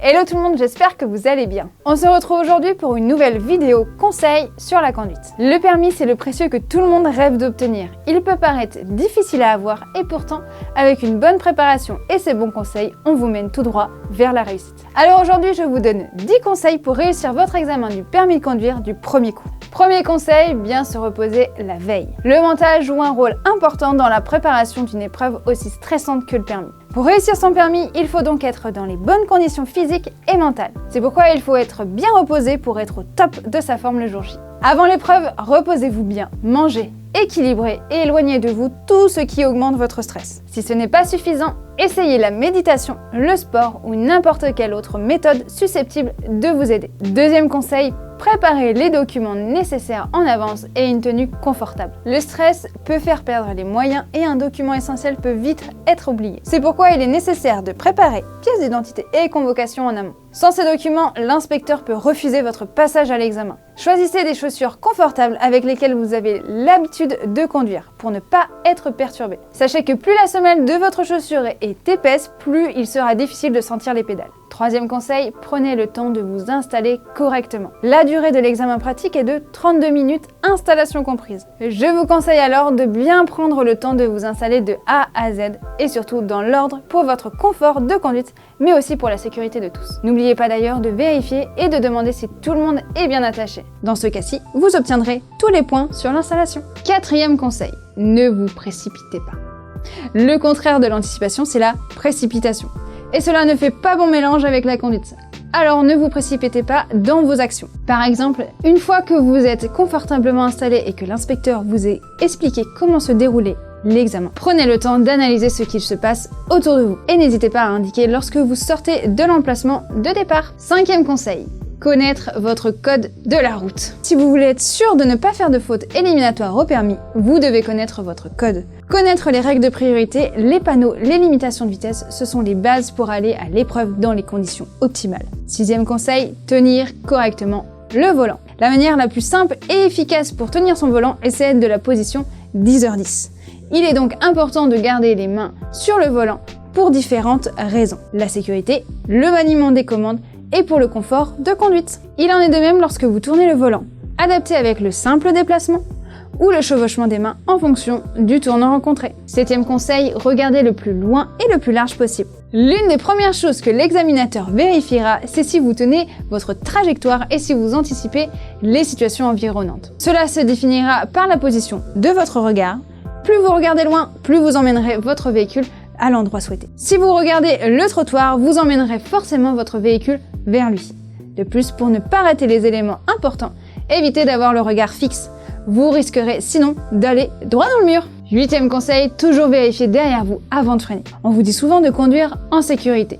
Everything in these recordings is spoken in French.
Hello tout le monde, j'espère que vous allez bien. On se retrouve aujourd'hui pour une nouvelle vidéo conseil sur la conduite. Le permis, c'est le précieux que tout le monde rêve d'obtenir. Il peut paraître difficile à avoir et pourtant, avec une bonne préparation et ses bons conseils, on vous mène tout droit vers la réussite. Alors aujourd'hui, je vous donne 10 conseils pour réussir votre examen du permis de conduire du premier coup. Premier conseil, bien se reposer la veille. Le mental joue un rôle important dans la préparation d'une épreuve aussi stressante que le permis. Pour réussir son permis, il faut donc être dans les bonnes conditions physiques et mentales. C'est pourquoi il faut être bien reposé pour être au top de sa forme le jour J. Avant l'épreuve, reposez-vous bien, mangez, équilibrez et éloignez de vous tout ce qui augmente votre stress. Si ce n'est pas suffisant, essayez la méditation, le sport ou n'importe quelle autre méthode susceptible de vous aider. Deuxième conseil, préparez les documents nécessaires en avance et une tenue confortable. Le stress peut faire perdre les moyens et un document essentiel peut vite être oublié. C'est pourquoi il est nécessaire de préparer pièce d'identité et convocation en amont. Sans ces documents, l'inspecteur peut refuser votre passage à l'examen. Choisissez des chaussures confortables avec lesquelles vous avez l'habitude de conduire pour ne pas être perturbé. Sachez que plus la semelle de votre chaussure est épaisse, plus il sera difficile de sentir les pédales. Troisième conseil, prenez le temps de vous installer correctement. La durée de l'examen pratique est de 32 minutes, installation comprise. Je vous conseille alors de bien prendre le temps de vous installer de A à Z et surtout dans l'ordre pour votre confort de conduite, mais aussi pour la sécurité de tous. N'oubliez pas d'ailleurs de vérifier et de demander si tout le monde est bien attaché. Dans ce cas-ci, vous obtiendrez tous les points sur l'installation. Quatrième conseil, ne vous précipitez pas. Le contraire de l'anticipation, c'est la précipitation. Et cela ne fait pas bon mélange avec la conduite. Alors ne vous précipitez pas dans vos actions. Par exemple, une fois que vous êtes confortablement installé et que l'inspecteur vous ait expliqué comment se déroulait l'examen, prenez le temps d'analyser ce qu'il se passe autour de vous. Et n'hésitez pas à indiquer lorsque vous sortez de l'emplacement de départ. Cinquième conseil, connaître votre code de la route. Si vous voulez être sûr de ne pas faire de faute éliminatoire au permis, vous devez connaître votre code. Connaître les règles de priorité, les panneaux, les limitations de vitesse, ce sont les bases pour aller à l'épreuve dans les conditions optimales. Sixième conseil, tenir correctement le volant. La manière la plus simple et efficace pour tenir son volant est celle de la position 10h10. Il est donc important de garder les mains sur le volant pour différentes raisons. La sécurité, le maniement des commandes et pour le confort de conduite. Il en est de même lorsque vous tournez le volant. Adapté avec le simple déplacement ou le chevauchement des mains en fonction du tournant rencontré. Septième conseil, regardez le plus loin et le plus large possible. L'une des premières choses que l'examinateur vérifiera, c'est si vous tenez votre trajectoire et si vous anticipez les situations environnantes. Cela se définira par la position de votre regard. Plus vous regardez loin, plus vous emmènerez votre véhicule à l'endroit souhaité. Si vous regardez le trottoir, vous emmènerez forcément votre véhicule vers lui. De plus, pour ne pas rater les éléments importants, évitez d'avoir le regard fixe. Vous risquerez sinon d'aller droit dans le mur. Huitième conseil, toujours vérifier derrière vous avant de freiner. On vous dit souvent de conduire en sécurité.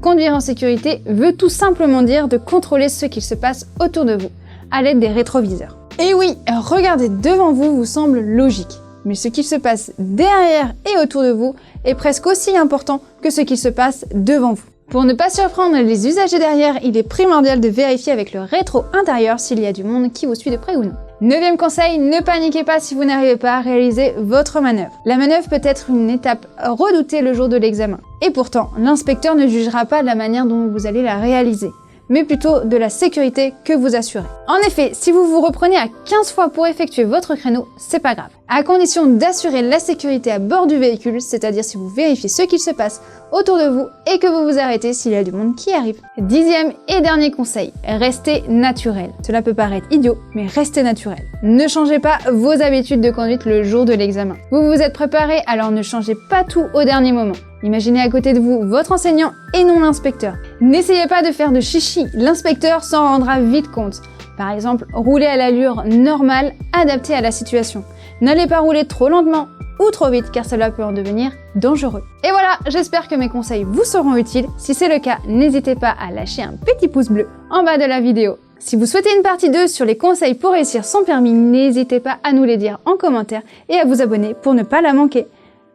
Conduire en sécurité veut tout simplement dire de contrôler ce qu'il se passe autour de vous à l'aide des rétroviseurs. Et oui, regarder devant vous vous semble logique. Mais ce qui se passe derrière et autour de vous est presque aussi important que ce qui se passe devant vous. Pour ne pas surprendre les usagers derrière, il est primordial de vérifier avec le rétro intérieur s'il y a du monde qui vous suit de près ou non. Neuvième conseil, ne paniquez pas si vous n'arrivez pas à réaliser votre manœuvre. La manœuvre peut être une étape redoutée le jour de l'examen. Et pourtant, l'inspecteur ne jugera pas de la manière dont vous allez la réaliser, mais plutôt de la sécurité que vous assurez. En effet, si vous vous reprenez à 15 fois pour effectuer votre créneau, c'est pas grave. À condition d'assurer la sécurité à bord du véhicule, c'est-à-dire si vous vérifiez ce qu'il se passe autour de vous et que vous vous arrêtez s'il y a du monde qui arrive. Dixième et dernier conseil, restez naturel. Cela peut paraître idiot, mais restez naturel. Ne changez pas vos habitudes de conduite le jour de l'examen. Vous vous êtes préparé, alors ne changez pas tout au dernier moment. Imaginez à côté de vous votre enseignant et non l'inspecteur. N'essayez pas de faire de chichi, l'inspecteur s'en rendra vite compte. Par exemple, roulez à l'allure normale, adaptée à la situation. N'allez pas rouler trop lentement ou trop vite car cela peut en devenir dangereux. Et voilà, j'espère que mes conseils vous seront utiles. Si c'est le cas, n'hésitez pas à lâcher un petit pouce bleu en bas de la vidéo. Si vous souhaitez une partie 2 sur les conseils pour réussir son permis, n'hésitez pas à nous les dire en commentaire et à vous abonner pour ne pas la manquer.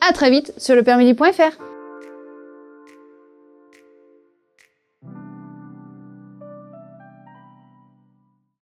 À très vite sur lepermis.fr.